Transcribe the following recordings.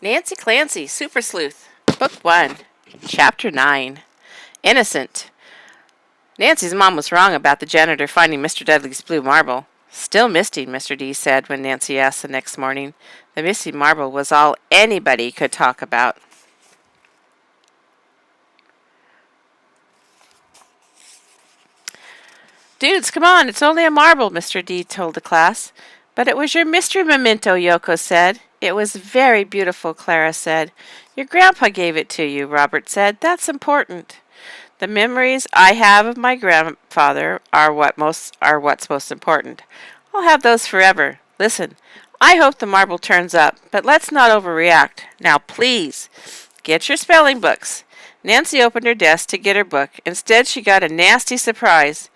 Nancy Clancy, Super Sleuth, Book 1, Chapter 9. Innocent. Nancy's mom was wrong about the janitor finding Mr. Dudley's blue marble. Still misty, Mr. D said when Nancy asked the next morning. The missing marble was all anybody could talk about. Dudes, come on, it's only a marble, Mr. D told the class. But it was your mystery memento, Yoko said. It was very beautiful, Clara said. Your grandpa gave it to you, Robert said. That's important. The memories I have of my grandfather are what's most important. I'll have those forever. Listen, I hope the marble turns up, but let's not overreact. Now, please, get your spelling books. Nancy opened her desk to get her book. Instead, she got a nasty surprise.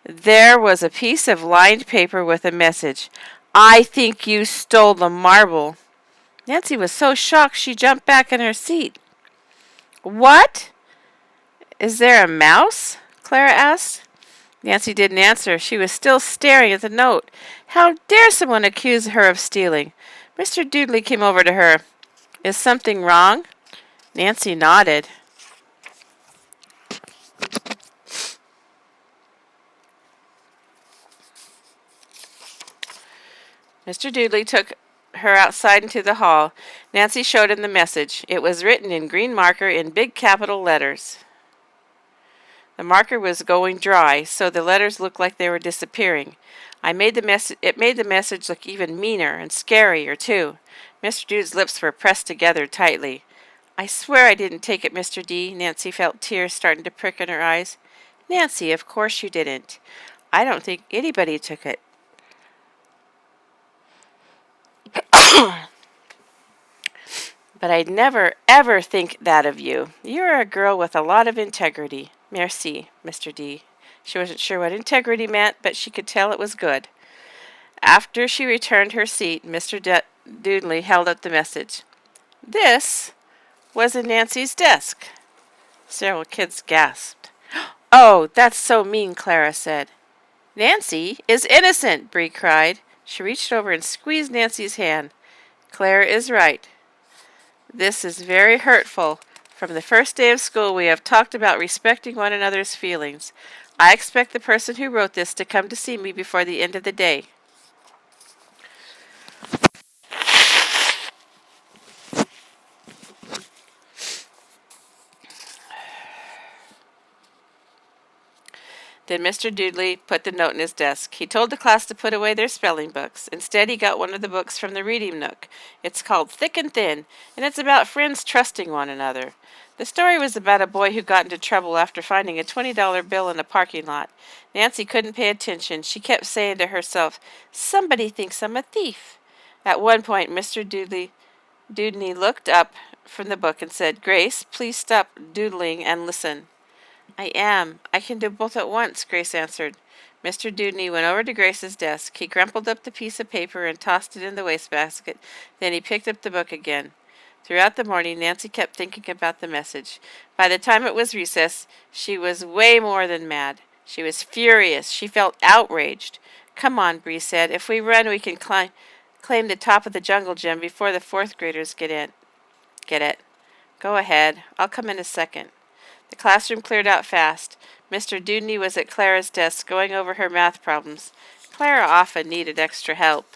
There was a piece of lined paper with a message. I think you stole the marble. Nancy was so shocked she jumped back in her seat. What? Is there a mouse? Clara asked. Nancy didn't answer. She was still staring at the note. How dare someone accuse her of stealing? Mr. Dudley came over to her. Is something wrong? Nancy nodded. Mr. Dudley took her outside into the hall. Nancy showed him the message. It was written in green marker in big capital letters. The marker was going dry, so the letters looked like they were disappearing. It made the message look even meaner and scarier, too. Mr. Dude's lips were pressed together tightly. I swear I didn't take it, Mr. D. Nancy felt tears starting to prick in her eyes. Nancy, of course you didn't. I don't think anybody took it. But I'd never, ever think that of you. You're a girl with a lot of integrity. Merci, Mr. D. She wasn't sure what integrity meant, but she could tell it was good. After she returned her seat, Mr. Dudley held up the message. This was in Nancy's desk. Several kids gasped. Oh, that's so mean, Clara said. Nancy is innocent, Bree cried. She reached over and squeezed Nancy's hand. Clara is right. This is very hurtful. From the first day of school, we have talked about respecting one another's feelings. I expect the person who wrote this to come to see me before the end of the day. Then Mr. Dudley put the note in his desk. He told the class to put away their spelling books. Instead, he got one of the books from the reading nook. It's called Thick and Thin, and it's about friends trusting one another. The story was about a boy who got into trouble after finding a $20 bill in a parking lot. Nancy couldn't pay attention. She kept saying to herself, somebody thinks I'm a thief. At one point, Mr. Dudley looked up from the book and said, Grace, please stop doodling and listen. I am. I can do both at once, Grace answered. Mr. Dudley went over to Grace's desk. He crumpled up the piece of paper and tossed it in the wastebasket. Then he picked up the book again. Throughout the morning, Nancy kept thinking about the message. By the time it was recess, she was way more than mad. She was furious. She felt outraged. Come on, Bree said. If we run, we can claim the top of the jungle gym before the fourth graders get in. Get it? Go ahead. I'll come in a second. The classroom cleared out fast. Mr. Dudley was at Clara's desk going over her math problems. Clara often needed extra help.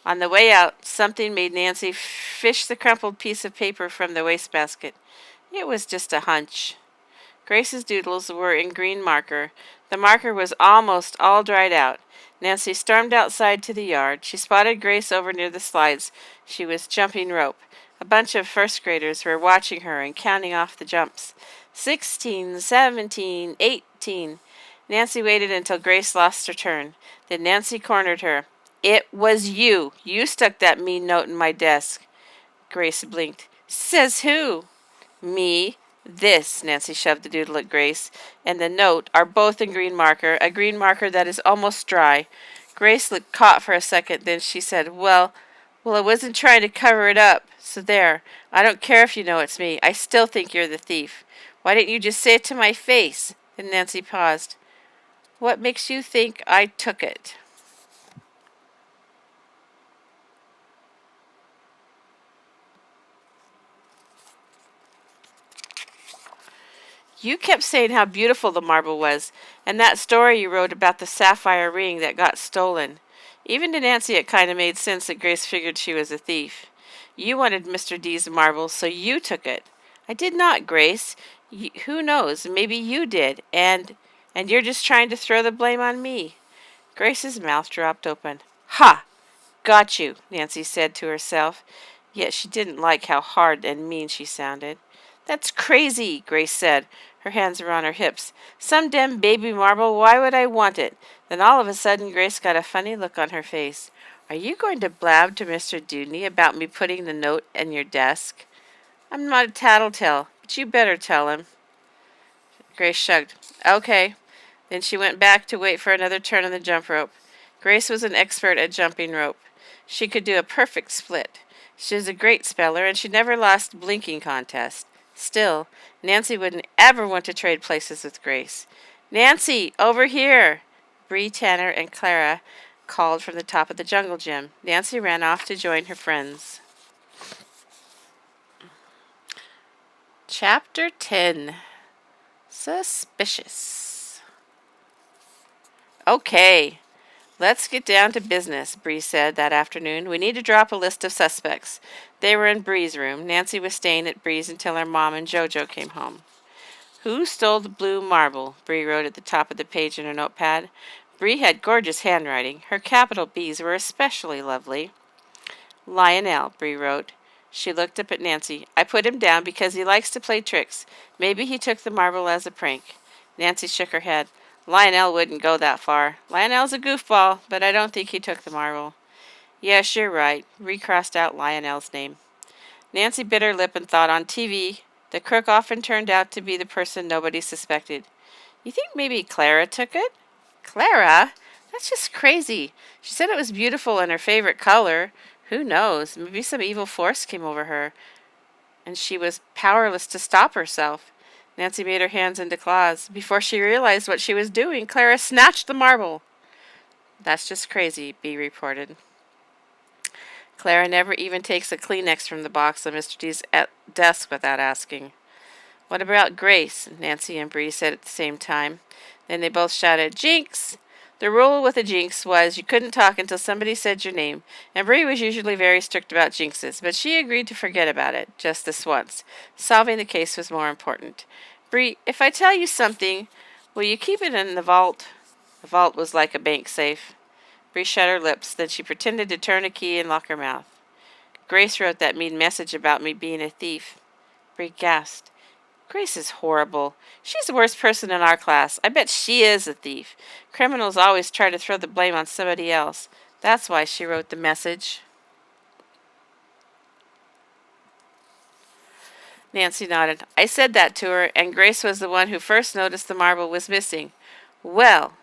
On the way out, something made Nancy fish the crumpled piece of paper from the wastebasket. It was just a hunch. Grace's doodles were in green marker. The marker was almost all dried out. Nancy stormed outside to the yard. She spotted Grace over near the slides. She was jumping rope. A bunch of first graders were watching her and counting off the jumps. 16, 17, 18. Nancy waited until Grace lost her turn. Then Nancy cornered her. It was you. You stuck that mean note in my desk. Grace blinked. Says who? Me. This, Nancy shoved the doodle at Grace, and the note are both in green marker, a green marker that is almost dry. Grace looked caught for a second, then she said, Well, I wasn't trying to cover it up. So there. I don't care if you know it's me. I still think you're the thief. Why didn't you just say it to my face? And Nancy paused. What makes you think I took it? You kept saying how beautiful the marble was, and that story you wrote about the sapphire ring that got stolen. Even to Nancy it kind of made sense that Grace figured she was a thief. You wanted Mr. D's marble, so you took it. I did not, Grace. Who knows? Maybe you did, and you're just trying to throw the blame on me. Grace's mouth dropped open. Ha! Got you, Nancy said to herself, yet she didn't like how hard and mean she sounded. That's crazy, Grace said. Her hands were on her hips. Some damn baby marble, why would I want it? Then all of a sudden Grace got a funny look on her face. Are you going to blab to Mr. Dudney about me putting the note in your desk? I'm not a tattletale, but you better tell him. Grace shrugged. Okay. Then she went back to wait for another turn on the jump rope. Grace was an expert at jumping rope. She could do a perfect split. She was a great speller, and she never lost a blinking contest. Still, Nancy wouldn't ever want to trade places with Grace. Nancy, over here! Bree, Tanner, and Clara called from the top of the jungle gym. Nancy ran off to join her friends. Chapter 10. Suspicious. Okay, let's get down to business, Bree said that afternoon. We need to drop a list of suspects. They were in Bree's room. Nancy was staying at Bree's until her mom and JoJo came home. Who stole the blue marble? Bree wrote at the top of the page in her notepad. Bree had gorgeous handwriting. Her capital B's were especially lovely. Lionel, Bree wrote. She looked up at Nancy. I put him down because he likes to play tricks. Maybe he took the marble as a prank. Nancy shook her head. Lionel wouldn't go that far. Lionel's a goofball, but I don't think he took the marble. Yes, you're right. Bree crossed out Lionel's name. Nancy bit her lip and thought on TV. The crook often turned out to be the person nobody suspected. You think maybe Clara took it? Clara? That's just crazy. She said it was beautiful and her favorite color. Who knows? Maybe some evil force came over her, and she was powerless to stop herself. Nancy made her hands into claws. Before she realized what she was doing, Clara snatched the marble. That's just crazy, Bee reported. Clara never even takes a Kleenex from the box on Mr. D's desk without asking. What about Grace? Nancy and Bree said at the same time. Then they both shouted, Jinx! The rule with a jinx was you couldn't talk until somebody said your name, and Bree was usually very strict about jinxes, but she agreed to forget about it, just this once. Solving the case was more important. Bree, if I tell you something, will you keep it in the vault? The vault was like a bank safe. Bree shut her lips, then she pretended to turn a key and lock her mouth. Grace wrote that mean message about me being a thief. Bree gasped. Grace is horrible. She's the worst person in our class. I bet she is a thief. Criminals always try to throw the blame on somebody else. That's why she wrote the message. Nancy nodded. I said that to her, and Grace was the one who first noticed the marble was missing. Well,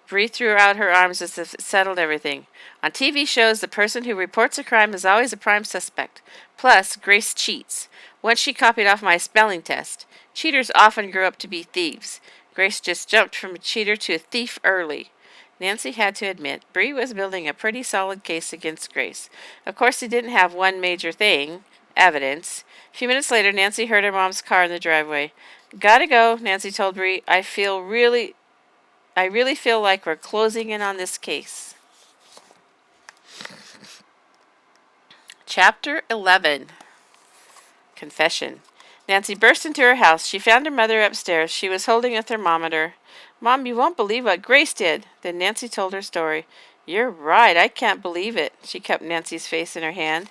Bree threw out her arms as if it settled everything. On TV shows, the person who reports a crime is always a prime suspect. Plus, Grace cheats. Once she copied off my spelling test. Cheaters often grow up to be thieves. Grace just jumped from a cheater to a thief early. Nancy had to admit, Bree was building a pretty solid case against Grace. Of course, he didn't have one major thing, evidence. A few minutes later, Nancy heard her mom's car in the driveway. Gotta go, Nancy told Bree. I really feel like we're closing in on this case. Chapter 11. Confession. Nancy burst into her house. She found her mother upstairs. She was holding a thermometer. Mom, you won't believe what Grace did. Then Nancy told her story. You're right. I can't believe it. She kept Nancy's face in her hand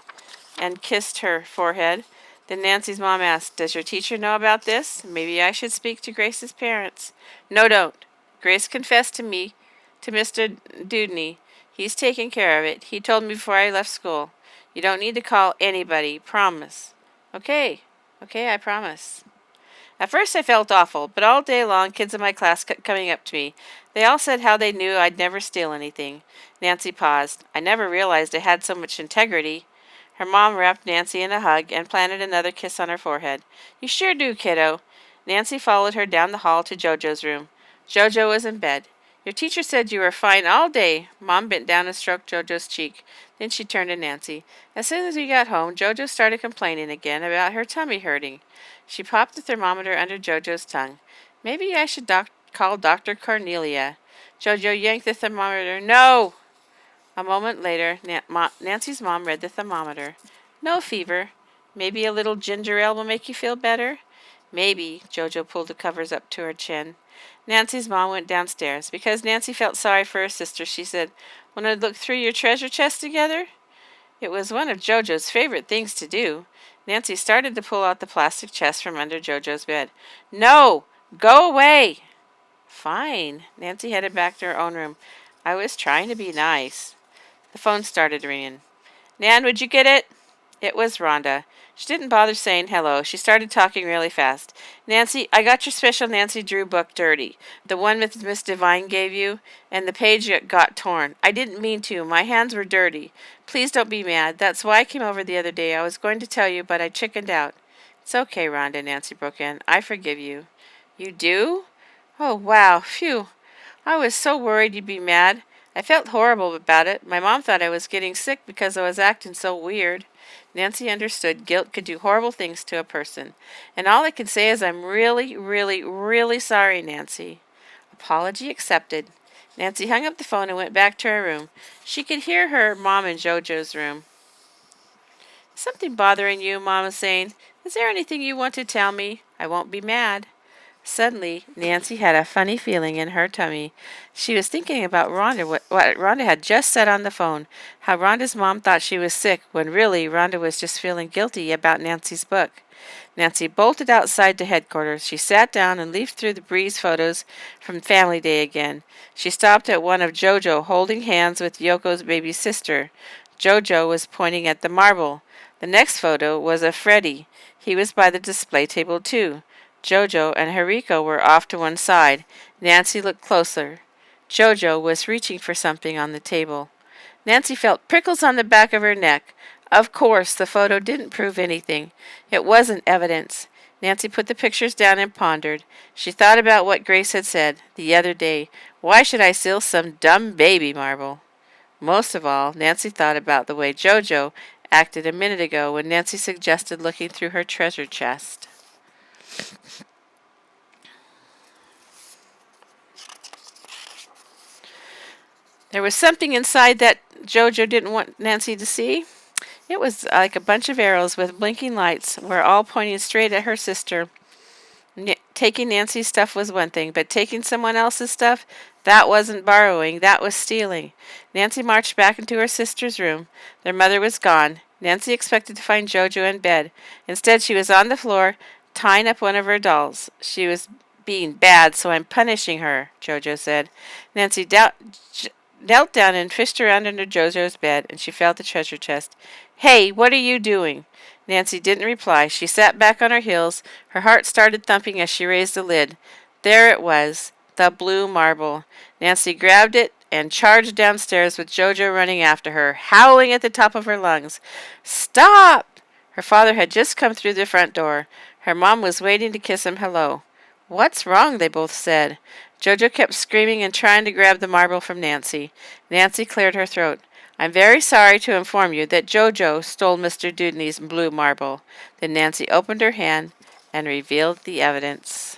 and kissed her forehead. Then Nancy's mom asked, Does your teacher know about this? Maybe I should speak to Grace's parents. No, don't. Grace confessed to me, to Mr. Dudney. He's taking care of it. He told me before I left school. You don't need to call anybody. Promise. Okay, I promise. At first I felt awful, but all day long kids in my class kept coming up to me. They all said how they knew I'd never steal anything. Nancy paused. I never realized I had so much integrity. Her mom wrapped Nancy in a hug and planted another kiss on her forehead. You sure do, kiddo. Nancy followed her down the hall to JoJo's room. JoJo was in bed. Your teacher said you were fine all day. Mom bent down and stroked Jojo's cheek. Then she turned to Nancy. As soon as we got home, Jojo started complaining again about her tummy hurting. She popped the thermometer under Jojo's tongue. Maybe I should call Dr. Cornelia. Jojo yanked the thermometer. No! A moment later, Nancy's mom read the thermometer. No fever. Maybe a little ginger ale will make you feel better? Maybe. Jojo pulled the covers up to her chin. Nancy's mom went downstairs. Because Nancy felt sorry for her sister, she said, "Want to look through your treasure chest together?" It was one of Jojo's favorite things to do. Nancy started to pull out the plastic chest from under Jojo's bed. "No! Go away!" Fine. Nancy headed back to her own room. I was trying to be nice. The phone started ringing. "Nan, would you get it?" It was Rhonda. She didn't bother saying hello. She started talking really fast. "Nancy, I got your special Nancy Drew book dirty. The one Miss Devine gave you, and the page got torn. I didn't mean to. My hands were dirty. Please don't be mad. That's why I came over the other day. I was going to tell you, but I chickened out." "It's okay, Rhonda," Nancy broke in. "I forgive you." "You do? Oh, wow. Phew. I was so worried you'd be mad. I felt horrible about it. My mom thought I was getting sick because I was acting so weird." Nancy understood guilt could do horrible things to a person. "And all I can say is I'm really, really, really sorry, Nancy." Apology accepted. Nancy hung up the phone and went back to her room. She could hear her mom in Jojo's room. "Something bothering you?" Mom was saying. "Is there anything you want to tell me? I won't be mad." Suddenly, Nancy had a funny feeling in her tummy. She was thinking about Rhonda, what Rhonda had just said on the phone, how Rhonda's mom thought she was sick when really Rhonda was just feeling guilty about Nancy's book. Nancy bolted outside to headquarters. She sat down and leafed through the Breeze photos from Family Day again. She stopped at one of Jojo holding hands with Yoko's baby sister. Jojo was pointing at the marble. The next photo was of Freddie. He was by the display table too. Jojo and Hariko were off to one side. Nancy looked closer. Jojo was reaching for something on the table. Nancy felt prickles on the back of her neck. Of course, the photo didn't prove anything. It wasn't evidence. Nancy put the pictures down and pondered. She thought about what Grace had said the other day. Why should I steal some dumb baby marble? Most of all, Nancy thought about the way Jojo acted a minute ago when Nancy suggested looking through her treasure chest. There was something inside that Jojo didn't want Nancy to see. It was like a bunch of arrows with blinking lights, were all pointing straight at her sister. Taking Nancy's stuff was one thing, but taking someone else's stuff, that wasn't borrowing, that was stealing. Nancy marched back into her sister's room. Their mother was gone. Nancy expected to find Jojo in bed. Instead, she was on the floor, tying up one of her dolls. "She was being bad, so I'm punishing her," Jojo said. Nancy knelt down and fished around under Jojo's bed, and she felt the treasure chest. "Hey, what are you doing?" Nancy didn't reply. She sat back on her heels. Her heart started thumping as she raised the lid. There it was, the blue marble. Nancy grabbed it and charged downstairs with Jojo running after her, howling at the top of her lungs. "Stop!" Her father had just come through the front door. Her mom was waiting to kiss him hello. "What's wrong?" they both said. Jojo kept screaming and trying to grab the marble from Nancy. Nancy cleared her throat. "I'm very sorry to inform you that Jojo stole Mr. Dudney's blue marble." Then Nancy opened her hand and revealed the evidence.